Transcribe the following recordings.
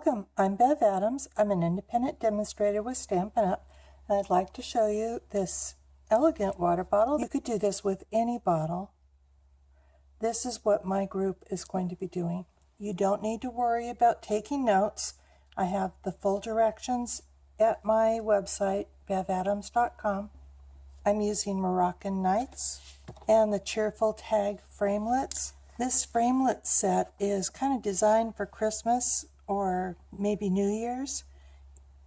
Welcome, I'm Bev Adams. I'm an independent demonstrator with Stampin' Up! And I'd like to show you this elegant water bottle. You could do this with any bottle. This is what my group is going to be doing. You don't need to worry about taking notes. I have the full directions at my website, bevadams.com. I'm using Moroccan Nights and the Cheerful Tag framelits. This framelit set is kind of designed for Christmas or maybe New Year's,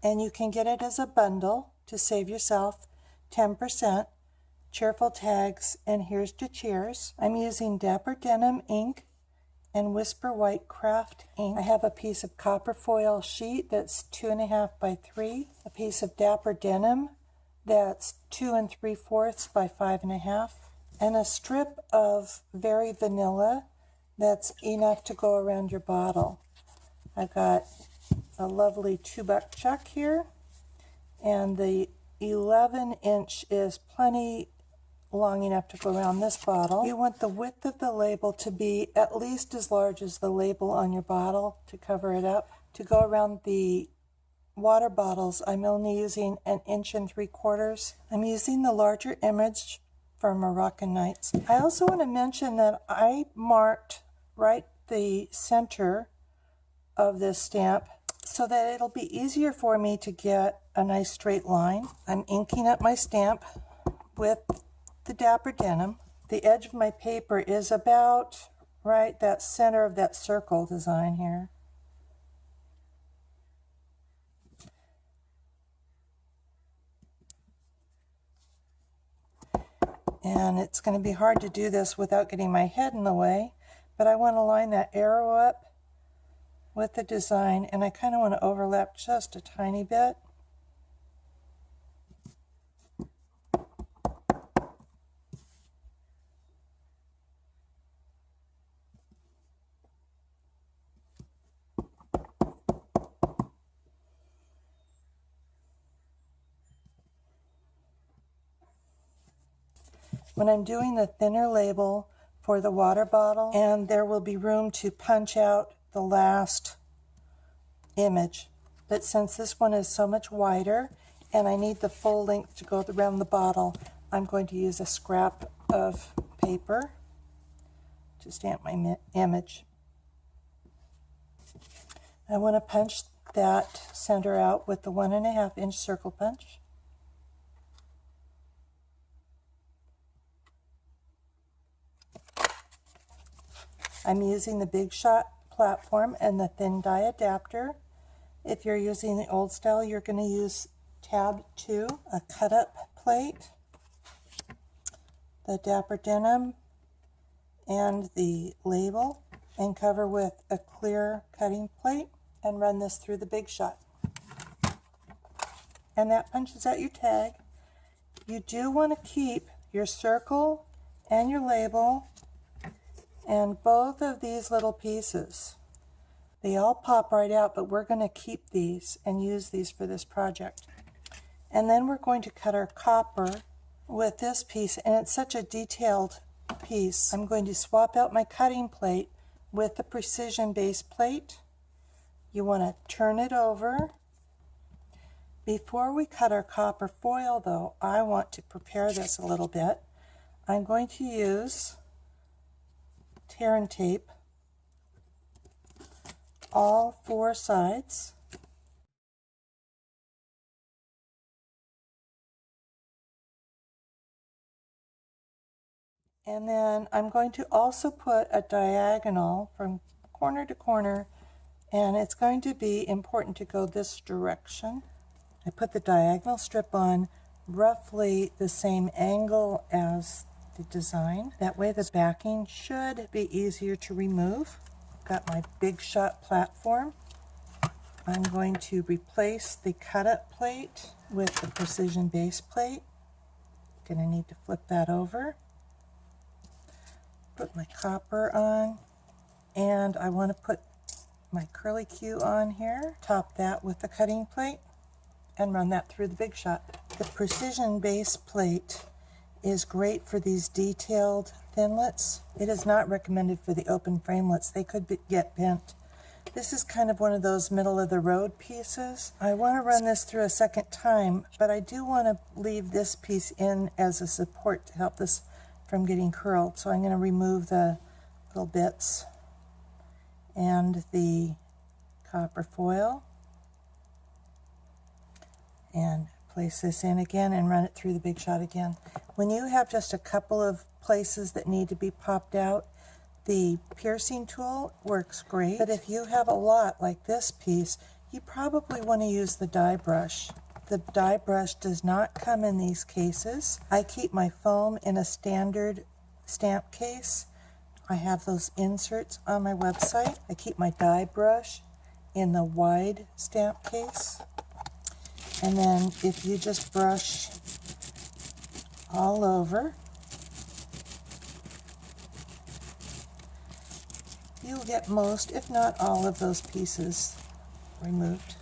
and you can get it as a bundle to save yourself 10%. Cheerful tags, and here's to cheers. I'm using Dapper Denim ink and Whisper White Craft ink. I have a piece of copper foil sheet that's 2.5 by 3, a piece of Dapper Denim that's 2 3/4 by 5.5, and a strip of Very Vanilla that's enough to go around your bottle. I've got a lovely 2-buck chuck here, and the 11-inch is plenty long enough to go around this bottle. You want the width of the label to be at least as large as the label on your bottle to cover it up. To go around the water bottles, I'm only using 1 3/4 inches. I'm using the larger image for Moroccan Nights. I also want to mention that I marked right the center of this stamp so that it'll be easier for me to get a nice straight line. I'm inking up my stamp with the Dapper Denim. The edge of my paper is about right that center of that circle design here. And it's going to be hard to do this without getting my head in the way, but I want to line that arrow up with the design, and I kind of want to overlap just a tiny bit. When I'm doing the thinner label for the water bottle, and there will be room to punch out the last image, but since this one is so much wider and I need the full length to go around the bottle, I'm going to use a scrap of paper to stamp my image. I want to punch that center out with the 1.5-inch circle punch. I'm using the Big Shot platform and the thin die adapter. If you're using the old style, you're going to use tab 2, a cut-up plate, the Dapper Denim, and the label, and cover with a clear cutting plate and run this through the Big Shot. And that punches out your tag. You do want to keep your circle and your label and both of these little pieces. They all pop right out, but we're going to keep these and use these for this project. And then we're going to cut our copper with this piece, and it's such a detailed piece. I'm going to swap out my cutting plate with the precision base plate. You want to turn it over. Before we cut our copper foil though, I want to prepare this a little bit. I'm going to use tear and tape all 4 sides. And then I'm going to also put a diagonal from corner to corner, and it's going to be important to go this direction. I put the diagonal strip on roughly the same angle as the design. That way the backing should be easier to remove. Got my Big Shot platform. I'm going to replace the cut-up plate with the precision base plate. Gonna need to flip that over. Put my copper on, and I want to put my curly Q on here. Top that with the cutting plate and run that through the Big Shot. The precision base plate is great for these detailed thinlits. It is not recommended for the open framelits. They could get bent. This is kind of one of those middle of the road pieces. I want to run this through a second time, but I do want to leave this piece in as a support to help this from getting curled. So I'm going to remove the little bits and the copper foil and place this in again and run it through the Big Shot again. When you have just a couple of places that need to be popped out, the piercing tool works great, but if you have a lot like this piece, you probably want to use the die brush. The die brush does not come in these cases. I keep my foam in a standard stamp case. I have those inserts on my website. I keep my die brush in the wide stamp case. And then if you just brush all over, you'll get most, if not all, of those pieces removed.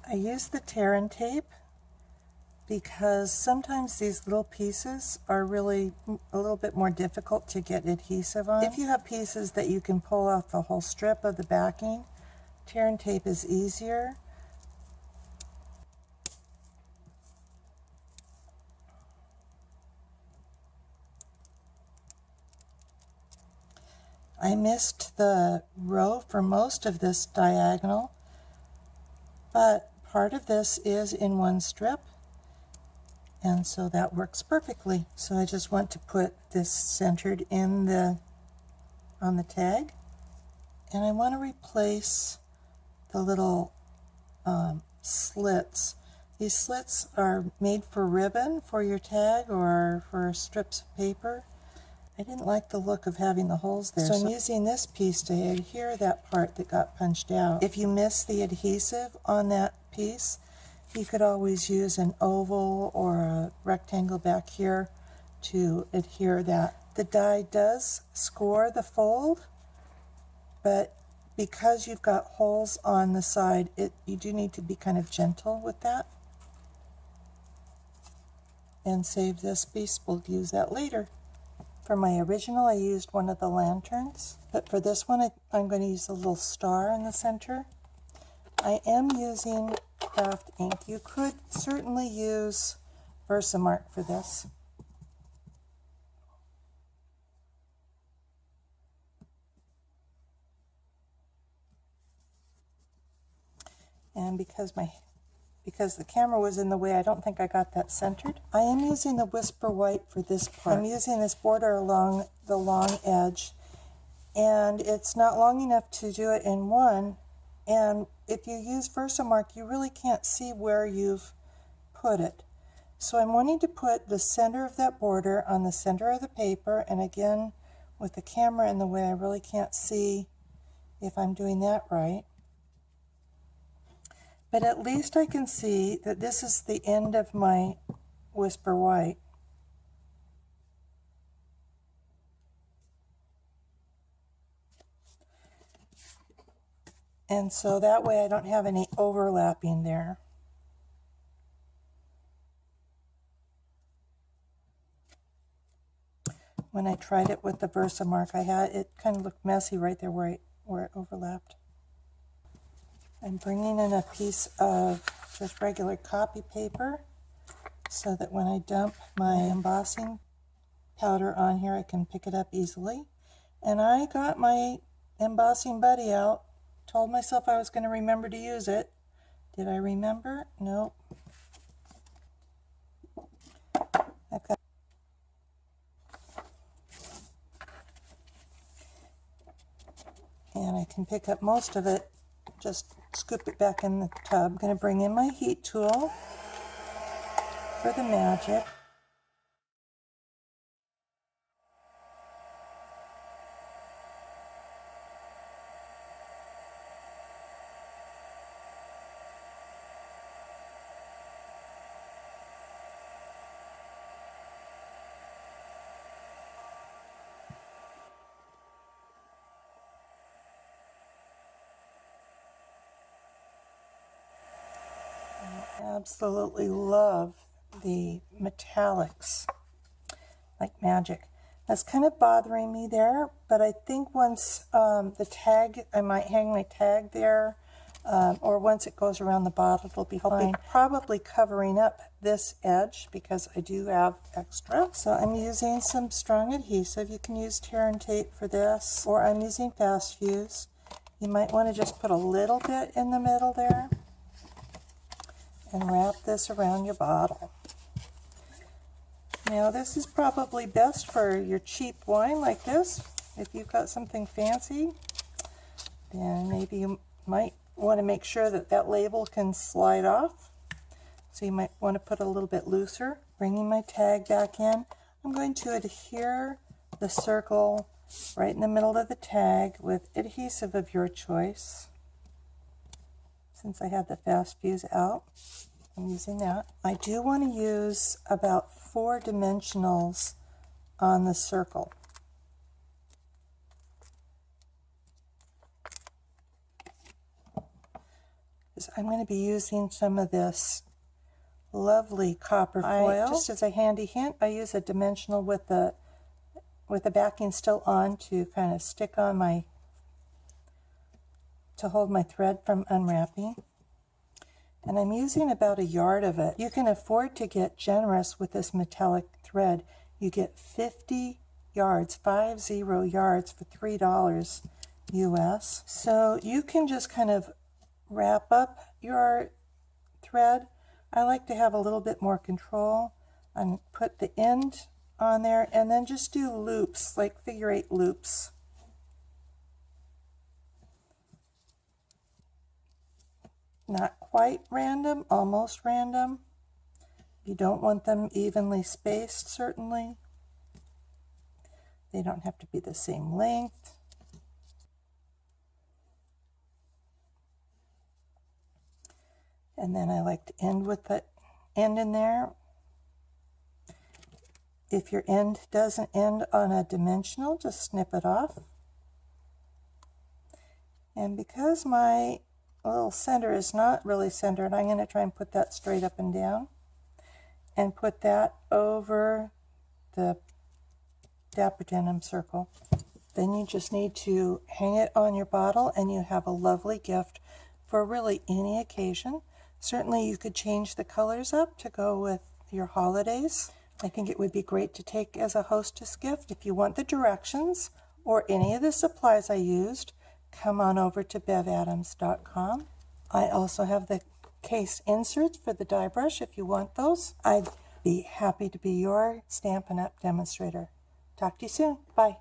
I use the tear and tape because sometimes these little pieces are really a little bit more difficult to get adhesive on. If you have pieces that you can pull off the whole strip of the backing, tear and tape is easier. I missed the row for most of this diagonal, but part of this is in one strip, and so that works perfectly. So I just want to put this centered in on the tag, and I want to replace the little slits. These slits are made for ribbon for your tag or for strips of paper. I didn't like the look of having the holes there, so I'm using this piece to adhere that part that got punched out. If you miss the adhesive on that piece, you could always use an oval or a rectangle back here to adhere that. The die does score the fold, but because you've got holes on the side, you do need to be kind of gentle with that. And save this piece, we'll use that later. For my original, I used one of the lanterns, but for this one, I'm going to use a little star in the center. I am using craft ink. You could certainly use Versamark for this. And because the camera was in the way, I don't think I got that centered. I am using the Whisper White for this part. I'm using this border along the long edge, and it's not long enough to do it in one, and if you use Versamark, you really can't see where you've put it. So I'm wanting to put the center of that border on the center of the paper, and again, with the camera in the way, I really can't see if I'm doing that right. But at least I can see that this is the end of my Whisper White. And so that way I don't have any overlapping there. When I tried it with the Versamark, it kind of looked messy right there where it overlapped. I'm bringing in a piece of just regular copy paper so that when I dump my embossing powder on here, I can pick it up easily. And I got my embossing buddy out, told myself I was going to remember to use it. Did I remember? Nope. Okay. And I can pick up most of it, just scoop it back in the tub. I'm going to bring in my heat tool for the magic. I absolutely love the metallics like magic. That's kind of bothering me there, but I think once the tag, I might hang my tag there, or once it goes around the bottle, it'll be fine. I'll be probably covering up this edge because I do have extra. So I'm using some strong adhesive. You can use tear and tape for this, or I'm using fast fuse. You might want to just put a little bit in the middle there and wrap this around your bottle. Now this is probably best for your cheap wine like this. If you've got something fancy, then maybe you might want to make sure that that label can slide off. So you might want to put a little bit looser. Bringing my tag back in, I'm going to adhere the circle right in the middle of the tag with adhesive of your choice. Since I had the fast fuse out, I'm using that. I do want to use about 4 dimensionals on the circle. I'm going to be using some of this lovely copper foil. Just as a handy hint, I use a dimensional with the backing still on to kind of stick on to hold my thread from unwrapping. And I'm using about 1 yard of it. You can afford to get generous with this metallic thread. You get 50 yards, 50 yards for $3 US. So you can just kind of wrap up your thread. I like to have a little bit more control and put the end on there and then just do loops, like figure 8 loops. Not quite random, almost random. You don't want them evenly spaced, certainly. They don't have to be the same length. And then I like to end with the end in there. If your end doesn't end on a dimensional, just snip it off. And because my little center is not really centered, I'm going to try and put that straight up and down. And put that over the dapper denim circle. Then you just need to hang it on your bottle and you have a lovely gift for really any occasion. Certainly you could change the colors up to go with your holidays. I think it would be great to take as a hostess gift. If you want the directions or any of the supplies I used, come on over to bevadams.com. I also have the case inserts for the die brush if you want those. I'd be happy to be your Stampin' Up! Demonstrator. Talk to you soon. Bye.